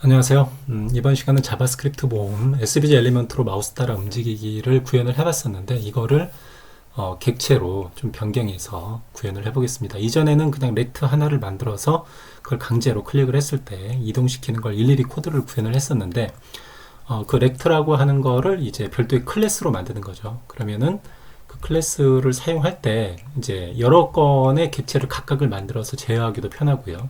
안녕하세요. 이번 시간은 자바스크립트 모음 SVG 엘리먼트로 마우스 따라 움직이기를 구현을 해봤었는데 이거를 객체로 좀 변경해서 구현을 해보겠습니다. 이전에는 그냥 렉트 하나를 만들어서 그걸 강제로 클릭을 했을 때 이동시키는 걸 일일이 코드를 구현을 했었는데 그 렉트라고 하는 거를 이제 별도의 클래스로 만드는 거죠. 그러면은 그 클래스를 사용할 때 이제 여러 건의 객체를 각각을 만들어서 제어하기도 편하고요.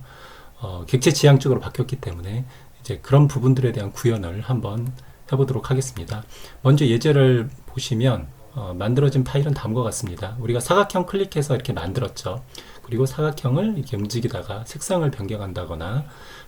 객체 지향적으로 바뀌었기 때문에 이제 그런 부분들에 대한 구현을 한번 해보도록 하겠습니다. 먼저 예제를 보시면 만들어진 파일은 다음과 같습니다. 우리가 사각형 클릭해서 이렇게 만들었죠. 그리고 사각형을 이렇게 움직이다가 색상을 변경한다거나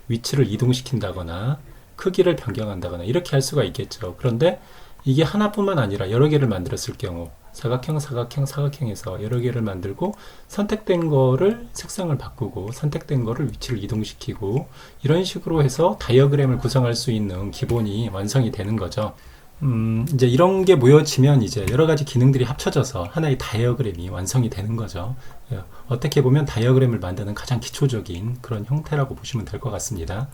위치를 이동시킨다거나 크기를 변경한다거나 이렇게 할 수가 있겠죠. 그런데 이게 하나뿐만 아니라 여러 개를 만들었을 경우 사각형에서 여러 개를 만들고 선택된 거를 색상을 바꾸고 선택된 거를 위치를 이동시키고 이런 식으로 해서 다이어그램을 구성할 수 있는 기본이 완성이 되는 거죠. 이제 이런 게 모여지면 이제 여러 가지 기능들이 합쳐져서 하나의 다이어그램이 완성이 되는 거죠. 어떻게 보면 다이어그램을 만드는 가장 기초적인 그런 형태라고 보시면 될 것 같습니다.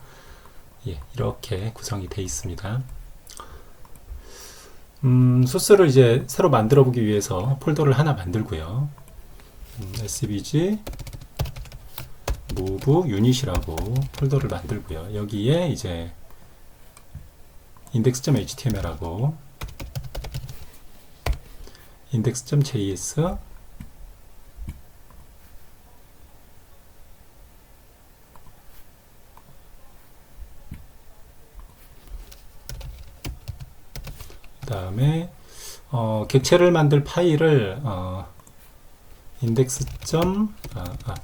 예, 이렇게 구성이 되어 있습니다. 소스를 이제 새로 만들어 보기 위해서 폴더를 하나 만들고요. svg move unit이라고 폴더를 만들고요. 여기에 이제 index.html하고 index.js 그 다음에 객체를 만들 파일을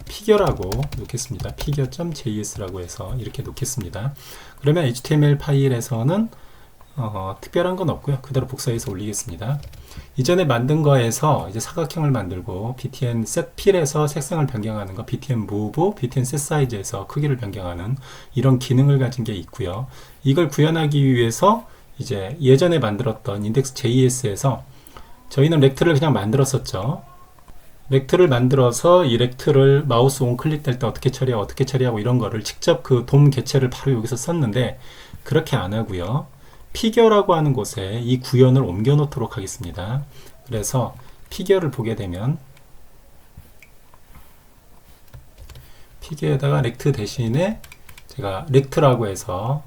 figure라고 놓겠습니다. figure.js라고 해서 이렇게 놓겠습니다. 그러면 HTML 파일에서는 특별한 건 없고요. 그대로 복사해서 올리겠습니다. 이전에 만든 거에서 이제 사각형을 만들고 btn set fill에서 색상을 변경하는 거, btn move, btn set size에서 크기를 변경하는 이런 기능을 가진 게 있고요. 이걸 구현하기 위해서 이제 예전에 만들었던 index.js에서 저희는 렉트를 그냥 만들었었죠. 렉트를 만들어서 이 렉트를 마우스 온 클릭될 때 어떻게 처리하고 이런 거를 직접 그 돔 개체를 바로 여기서 썼는데 그렇게 안 하고요. 피겨라고 하는 곳에 이 구현을 옮겨 놓도록 하겠습니다. 그래서 피겨를 보게 되면 피겨에다가 렉트 대신에 제가 렉트라고 해서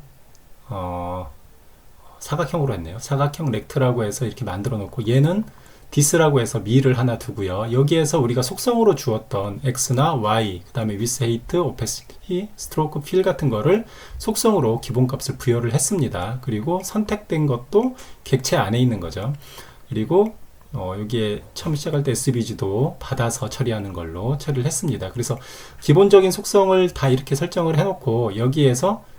사각형으로 했네요. 사각형 렉트라고 해서 이렇게 만들어 놓고 얘는 this라고 해서 미를 하나 두고요. 여기에서 우리가 속성으로 주었던 x나 y, 그 다음에 width, height, opacity, stroke, fill 같은 거를 속성으로 기본값을 부여를 했습니다. 그리고 선택된 것도 객체 안에 있는 거죠. 그리고 여기에 처음 시작할 때 svg도 받아서 처리하는 걸로 처리를 했습니다. 그래서 기본적인 속성을 다 이렇게 설정을 해놓고 여기에서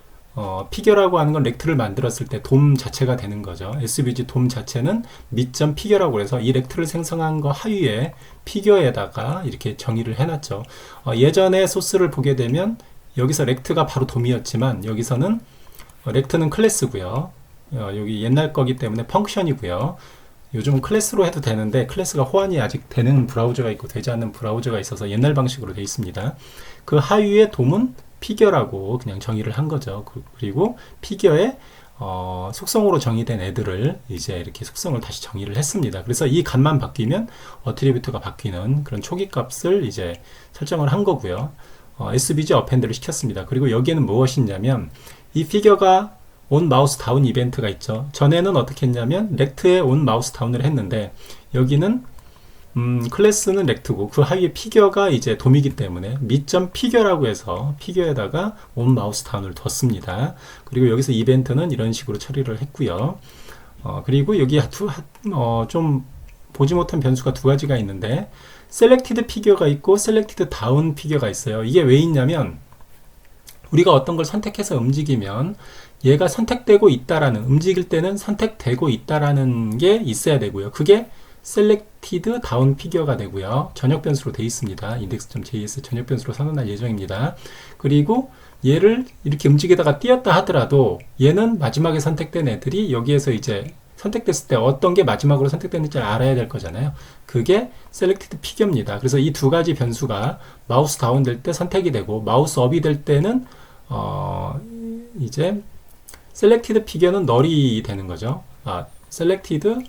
피겨라고 하는 건 렉트를 만들었을 때 돔 자체가 되는 거죠. svg 돔 자체는 밑점 피겨라고 해서 이 렉트를 생성한 거 하위에 피겨에다가 이렇게 정의를 해놨죠. 예전에 소스를 보게 되면 여기서 렉트가 바로 돔이었지만 여기서는 렉트는 클래스고요. 여기 옛날 거기 때문에 펑션이고요. 요즘은 클래스로 해도 되는데 클래스가 호환이 아직 되는 브라우저가 있고 되지 않는 브라우저가 있어서 옛날 방식으로 되어 있습니다. 그 하위에 돔은 피겨라고 그냥 정의를 한 거죠. 그리고 피겨에 속성으로 정의된 애들을 이제 이렇게 속성을 다시 정의를 했습니다. 그래서 이 값만 바뀌면 어트리뷰트가 바뀌는 그런 초기 값을 이제 설정을 한 거고요. svg 어펜드를 시켰습니다. 그리고 여기에는 무엇이냐면 이 피겨가 온 마우스 다운 이벤트가 있죠. 전에는 어떻게 했냐면 렉트에 온 마우스 다운을 했는데 여기는 클래스는 렉트고 그 하위에 피겨가 이제 돔이기 때문에 밑점 피겨라고 해서 피겨에다가 온 마우스 다운을 뒀습니다. 그리고 여기서 이벤트는 이런 식으로 처리를 했고요. 그리고 여기 좀 보지 못한 변수가 두 가지가 있는데 셀렉티드 피겨가 있고 셀렉티드 다운 피겨가 있어요. 이게 왜 있냐면 우리가 어떤 걸 선택해서 움직이면 얘가 선택되고 있다라는, 움직일 때는 선택되고 있다라는 게 있어야 되고요. 그게 selected down 피겨가 되고요. 전역 변수로 되어 있습니다. index.js 전역 변수로 선언할 예정입니다. 그리고 얘를 이렇게 움직이다가 띄었다 하더라도 얘는 마지막에 선택된 애들이 여기에서 이제 선택됐을 때 어떤 게 마지막으로 선택됐는지 알아야 될 거잖아요. 그게 selected 피겨입니다. 그래서 이 두 가지 변수가 마우스 다운 될 때 선택이 되고 마우스 업이 될 때는 이제 셀렉티드 피겨는 널이 되는 거죠. 셀렉티드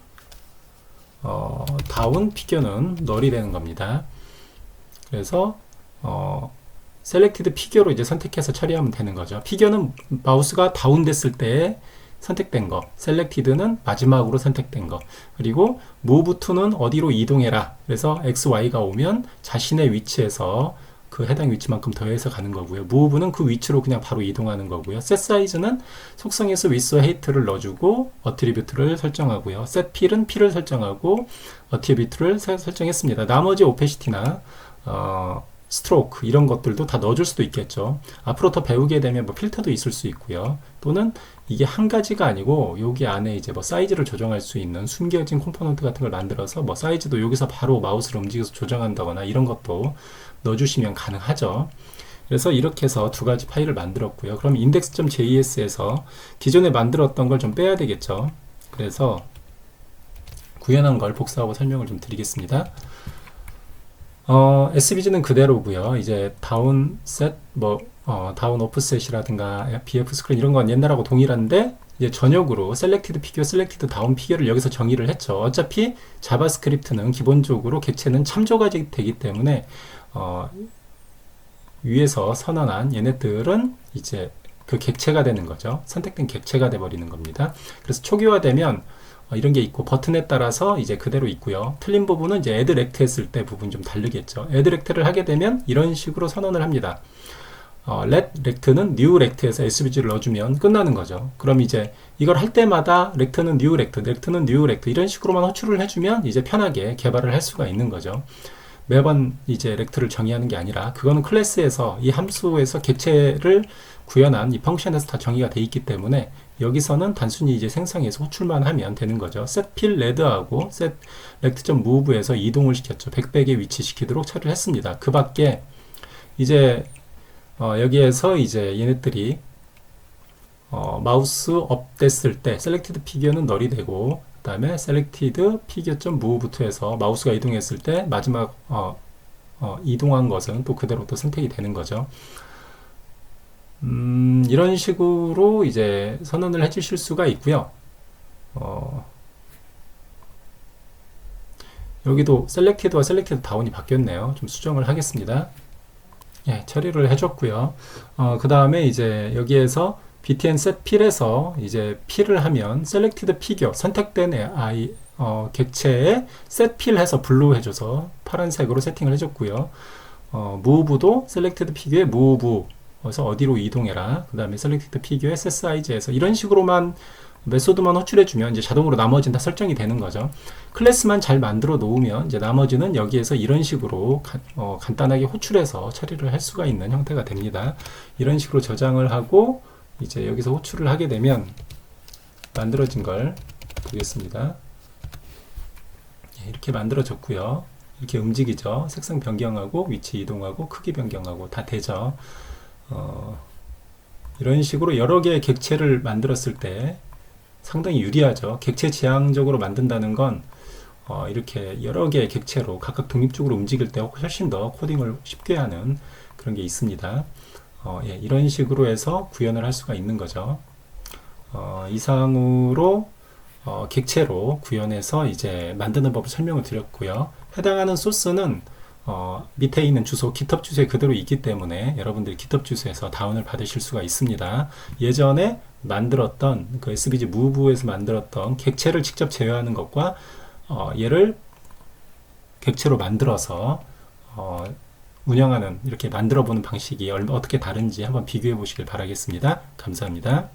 다운 피겨는 널이 되는 겁니다. 그래서 셀렉티드 피겨로 이제 선택해서 처리하면 되는 거죠. 피겨는 마우스가 다운 됐을 때 선택된 거, 셀렉티드는 마지막으로 선택된 거, 그리고 move to는 어디로 이동해라. 그래서 x, y가 오면 자신의 위치에서 그 해당 위치만큼 더해서 가는 거고요. move는 그 위치로 그냥 바로 이동하는 거고요. set size는 속성에서 width와 height를 넣어주고 attribute를 설정하고요. set fill은 fill을 설정하고 attribute를 설정했습니다. 나머지 opacity나 스트로크 이런 것들도 다 넣어줄 수도 있겠죠. 앞으로 더 배우게 되면 뭐 필터도 있을 수 있고요. 또는 이게 한 가지가 아니고 여기 안에 이제 뭐 사이즈를 조정할 수 있는 숨겨진 컴포넌트 같은 걸 만들어서 뭐 사이즈도 여기서 바로 마우스를 움직여서 조정한다거나 이런 것도 넣어주시면 가능하죠. 그래서 이렇게 해서 두 가지 파일을 만들었고요. 그럼 index.js에서 기존에 만들었던 걸 좀 빼야 되겠죠. 그래서 구현한 걸 복사하고 설명을 좀 드리겠습니다. SVG는 그대로고요. 이제 다운 셋, 다운 오프셋이라든가 BF 스크린 이런 건 옛날하고 동일한데 이제 전역으로 셀렉티드 피겨, 셀렉티드 다운 피겨를 여기서 정의를 했죠. 어차피 자바스크립트는 기본적으로 객체는 참조가 되기 때문에 위에서 선언한 얘네들은 이제 그 객체가 되는 거죠. 선택된 객체가 돼 버리는 겁니다. 그래서 초기화되면 이런 게 있고 버튼에 따라서 이제 그대로 있고요. 틀린 부분은 이제 add rect 했을 때 부분 좀 다르겠죠. add rect를 하게 되면 이런 식으로 선언을 합니다. let rect는 new rect에서 svg를 넣어주면 끝나는 거죠. 그럼 이제 이걸 할 때마다 rect는 new rect, rect는 new rect 이런 식으로만 호출을 해주면 이제 편하게 개발을 할 수가 있는 거죠. 매번 이제 rect를 정의하는 게 아니라 그거는 클래스에서 이 함수에서 객체를 구현한 이 펑션에서 다 정의가 돼 있기 때문에 여기서는 단순히 이제 생성해서 호출만 하면 되는 거죠. set fill red하고 set rect.move에서 이동을 시켰죠. 백백에 위치시키도록 처리를 했습니다. 그 밖에 이제 여기에서 이제 얘네들이 마우스 업 됐을 때 selected figure는 널이 되고 그 다음에 selected figure.move부터 해서 마우스가 이동했을 때 마지막 이동한 것은 또 그대로 또 선택이 되는 거죠. 이런 식으로 이제 선언을 해 주실 수가 있고요. 여기도 selected와 selected down이 바뀌었네요. 좀 수정을 하겠습니다. 예, 처리를 해줬고요. 그 다음에 이제 여기에서 btn set fill에서 이제 fill을 하면 selected figure 선택된 객체에 set fill 해서 블루 해줘서 파란색으로 세팅을 해줬고요. move도 selected figure에 move 그래서 어디로 이동해라. 그 다음에 selected figure에 set size에서 이런 식으로만 메소드만 호출해주면 이제 자동으로 나머지는 다 설정이 되는 거죠. 클래스만 잘 만들어 놓으면 이제 나머지는 여기에서 이런 식으로 간단하게 호출해서 처리를 할 수가 있는 형태가 됩니다. 이런 식으로 저장을 하고 이제 여기서 호출을 하게 되면 만들어진 걸 보겠습니다. 이렇게 만들어졌고요. 이렇게 움직이죠. 색상 변경하고 위치 이동하고 크기 변경하고 다 되죠. 이런 식으로 여러 개의 객체를 만들었을 때 상당히 유리하죠. 객체 지향적으로 만든다는 건 이렇게 여러 개의 객체로 각각 독립적으로 움직일 때 훨씬 더 코딩을 쉽게 하는 그런 게 있습니다. 예, 이런 식으로 해서 구현을 할 수가 있는 거죠. 이상으로 객체로 구현해서 이제 만드는 법을 설명을 드렸고요. 해당하는 소스는 밑에 있는 주소, GitHub 주소에 그대로 있기 때문에 여러분들이 GitHub 주소에서 다운을 받으실 수가 있습니다. 예전에 만들었던 그 SVG Move에서 만들었던 객체를 직접 제어하는 것과 얘를 객체로 만들어서 운영하는 이렇게 만들어 보는 방식이 어떻게 다른지 한번 비교해 보시길 바라겠습니다. 감사합니다.